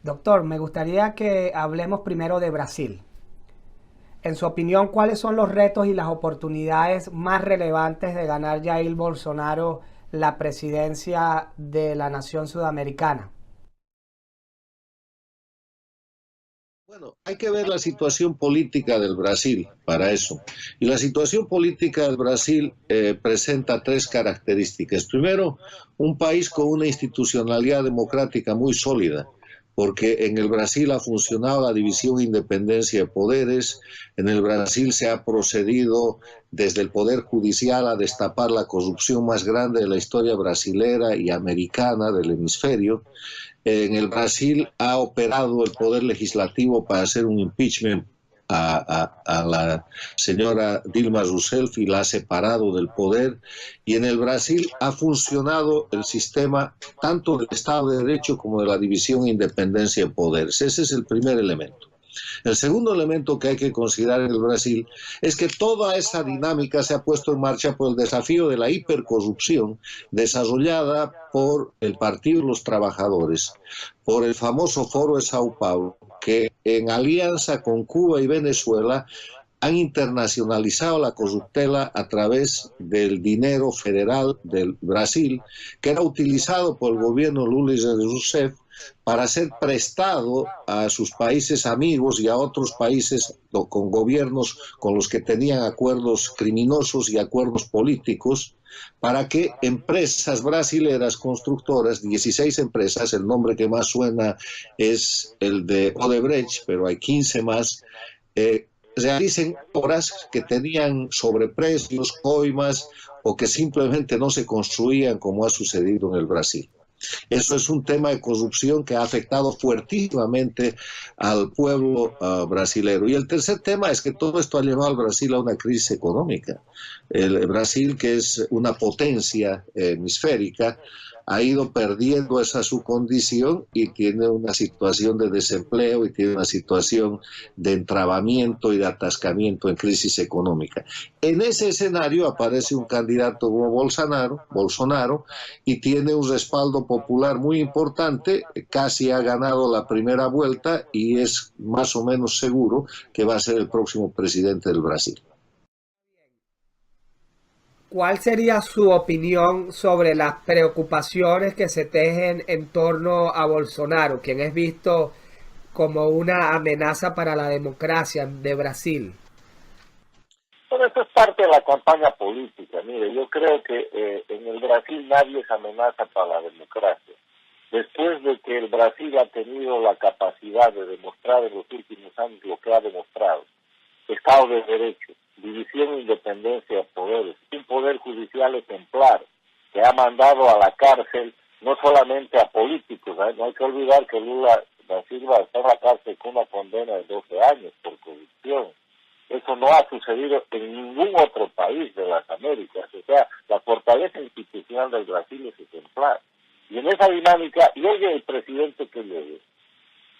Doctor, me gustaría que hablemos primero de Brasil. En su opinión, ¿cuáles son los retos y las oportunidades más relevantes de ganar Jair Bolsonaro la presidencia de la nación sudamericana? Bueno, hay que ver la situación política del Brasil para eso. Y la situación política del Brasil presenta tres características. Primero, un país con una institucionalidad democrática muy sólida, porque en el Brasil ha funcionado la división e independencia de poderes, en el Brasil se ha procedido desde el Poder Judicial a destapar la corrupción más grande de la historia brasilera y americana del hemisferio. En el Brasil ha operado el Poder Legislativo para hacer un impeachment a la señora Dilma Rousseff y la ha separado del poder. Y en el Brasil ha funcionado el sistema tanto del Estado de Derecho como de la división e independencia de poderes. Ese es el primer elemento. El segundo elemento que hay que considerar en el Brasil es que toda esa dinámica se ha puesto en marcha por el desafío de la hipercorrupción desarrollada por el Partido de los Trabajadores, por el famoso Foro de Sao Paulo, que en alianza con Cuba y Venezuela han internacionalizado la corruptela a través del dinero federal del Brasil, que era utilizado por el gobierno Lula y Rousseff para ser prestado a sus países amigos y a otros países con gobiernos con los que tenían acuerdos criminosos y acuerdos políticos, para que empresas brasileras constructoras, 16 empresas, el nombre que más suena es el de Odebrecht, pero hay 15 más, realicen obras que tenían sobreprecios, coimas o que simplemente no se construían como ha sucedido en el Brasil. Eso es un tema de corrupción que ha afectado fuertísimamente al pueblo brasilero. Y el tercer tema es que todo esto ha llevado al Brasil a una crisis económica. El Brasil, que es una potencia hemisférica, ha ido perdiendo esa su condición y tiene una situación de desempleo y tiene una situación de entrabamiento y de atascamiento en crisis económica. En ese escenario aparece un candidato como Bolsonaro, y tiene un respaldo popular muy importante, casi ha ganado la primera vuelta y es más o menos seguro que va a ser el próximo presidente del Brasil. ¿Cuál sería su opinión sobre las preocupaciones que se tejen en torno a Bolsonaro, quien es visto como una amenaza para la democracia de Brasil? Pero eso es parte de la campaña política. Mire, yo creo que en el Brasil nadie es amenaza para la democracia. Después de que el Brasil ha tenido la capacidad de demostrar en los últimos años lo que ha demostrado, Estado de Derecho, división e independencia de poderes, un poder judicial ejemplar que ha mandado a la cárcel no solamente a políticos, no hay que olvidar que Lula da Silva está en la cárcel con una condena de 12 años por corrupción. Eso no ha sucedido en ningún otro país de las Américas. O sea, la fortaleza institucional del Brasil es ejemplar. Y en esa dinámica, llegue el presidente que llegue,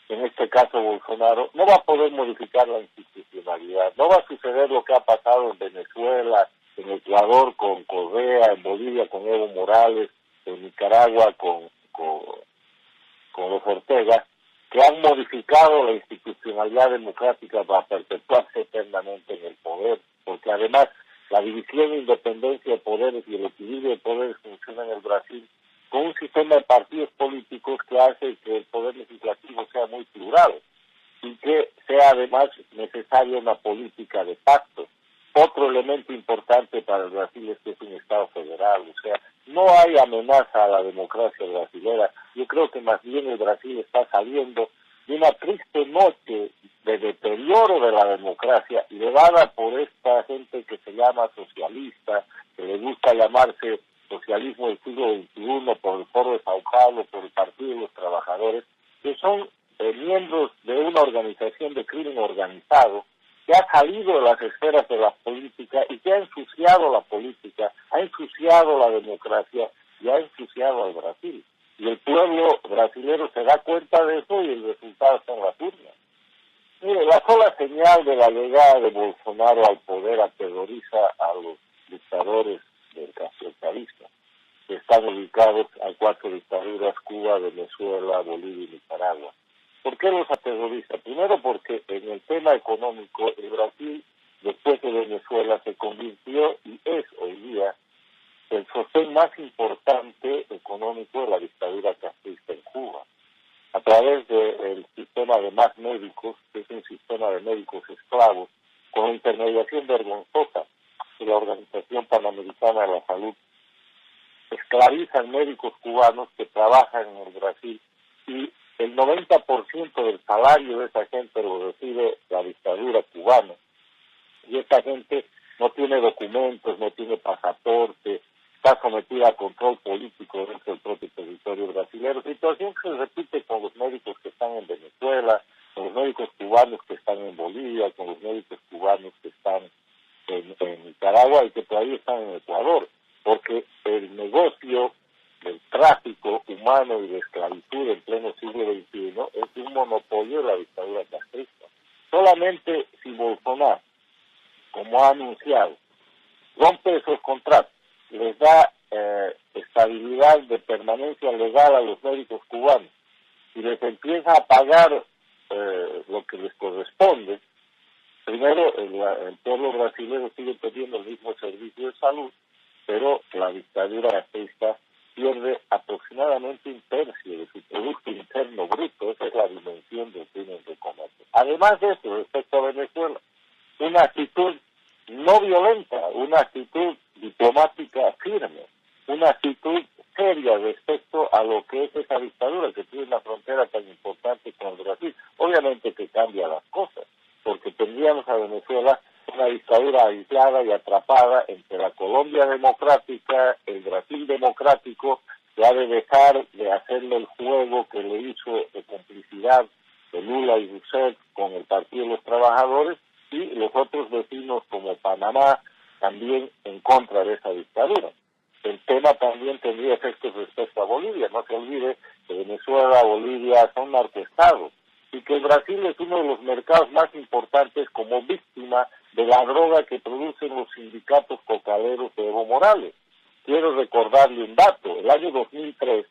en este caso Bolsonaro, no va a poder modificar la institucionalidad. No va a suceder lo que ha pasado en Venezuela, en Ecuador con Correa, en Bolivia con Evo Morales, en Nicaragua con los Ortega, que han modificado la institucionalidad democrática para perpetuarse eternamente en el poder, porque además la división e independencia de poderes y el equilibrio de poderes funciona en el Brasil con un sistema de partidos políticos que hace que el poder legislativo sea muy plural y que sea además necesaria una política de pacto. Otro elemento importante para el Brasil es que es un Estado federal, o sea, no hay amenaza a la democracia brasilera. Yo creo que más bien el Brasil está saliendo de una triste noche de deterioro de la democracia llevada por esta gente que se llama socialista, que le gusta llamarse socialismo del siglo XXI por el Foro de Sao Paulo, por el Partido de los Trabajadores, que son miembros de una organización de crimen organizado que ha salido de las esferas de la política y que ha ensuciado la política, ha ensuciado la democracia y ha ensuciado al Brasil. Y el pueblo brasilero se da cuenta de eso y el resultado está en las urnas. Mire, la sola señal de la llegada de Bolsonaro al poder aterroriza a los dictadores del castrochavista, que están ubicados a 4 dictaduras: Cuba, Venezuela, Bolivia y Nicaragua. ¿Por qué los aterroriza? Primero porque en el tema económico el Brasil, después de Venezuela, se convirtió y es hoy día el sostén más importante económico de la dictadura castrista en Cuba. A través del sistema de más médicos, que es un sistema de médicos esclavos, con intermediación vergonzosa de la Organización Panamericana de la Salud, esclavizan médicos cubanos que trabajan en el Brasil y el 90% del salario de esa gente lo recibe la dictadura cubana. Y esta gente no tiene documentos, no tiene pasaporte, está sometida a control político dentro del propio territorio brasileño. Situación que se repite con los médicos que están en Venezuela, con los médicos cubanos que están en Bolivia, con los médicos cubanos que están en Nicaragua y que todavía están en Ecuador, porque el negocio del tráfico humano y de esclavitud en pleno siglo XXI es un monopolio de la dictadura castrista. Solamente si Bolsonaro, como ha anunciado, rompe esos contratos, les da estabilidad de permanencia legal a los médicos cubanos y les empieza a pagar lo que les corresponde. Primero, el pueblo brasileño sigue teniendo el mismo servicio de salud, pero la dictadura castrista pierde aproximadamente un tercio de su Producto Interno Bruto. Esa es la dimensión del crimen de comercio. Además de eso, respecto a Venezuela, una actitud no violenta, una actitud diplomática firme, una actitud seria respecto a lo que es esa dictadura que tiene una frontera tan importante con el Brasil. Obviamente que cambia las cosas, porque tendríamos a Venezuela una dictadura aislada y atrapada entre la Colombia democrática, el Brasil democrático, que ha de dejar de hacerle el juego que le hizo de complicidad de Lula y Rousseff con el Partido de los Trabajadores, y los otros vecinos como Panamá también en contra de esa dictadura. El tema también tendría efectos respecto a Bolivia. No se olvide que Venezuela, Bolivia son narcoestados y que el Brasil es uno de los mercados más importantes como víctima de la droga que producen los sindicatos cocaleros de Evo Morales. Quiero recordarle un dato. El año 2003,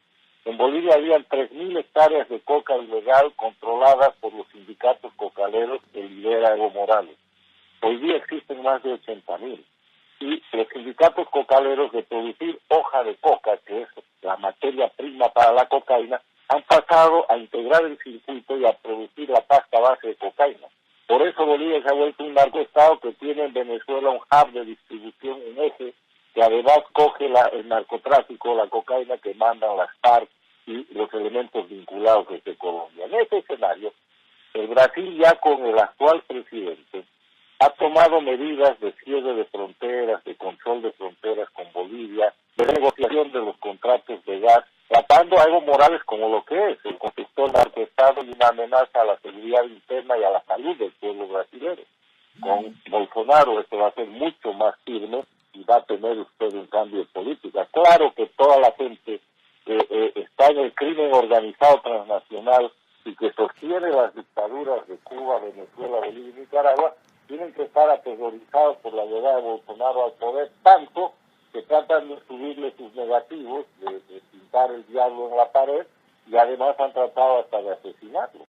en Bolivia habían 3.000 hectáreas de coca ilegal controladas por los sindicatos cocaleros que lidera Evo Morales. Hoy día existen más de 80.000. Y los sindicatos cocaleros, de producir hoja de coca, que es la materia prima para la cocaína, han pasado a integrar el circuito y a producir la pasta base de cocaína. Por eso Bolivia se ha vuelto un narcoestado que tiene en Venezuela un hub de distribución, un eje, que además coge el narcotráfico, la cocaína que mandan las FARC y los elementos vinculados desde Colombia. En este escenario, el Brasil ya con el actual presidente ha tomado medidas de cierre de fronteras, de control de fronteras con Bolivia, de negociación de los contratos de gas, tratando a Evo Morales como lo que es, el constructor narcoestado y una amenaza a la seguridad interna y a la salud del pueblo brasileño. Con Bolsonaro esto va a ser mucho más firme y va a tener usted un cambio de política. Claro que toda la gente que está en el crimen organizado transnacional y que sostiene las dictaduras de Cuba, Venezuela, Bolivia y Nicaragua, tienen que estar aterrorizados por la llegada de Bolsonaro al poder, tanto que tratan de subirle sus negativos, de pintar el diablo en la pared, y además han tratado hasta de asesinarlo.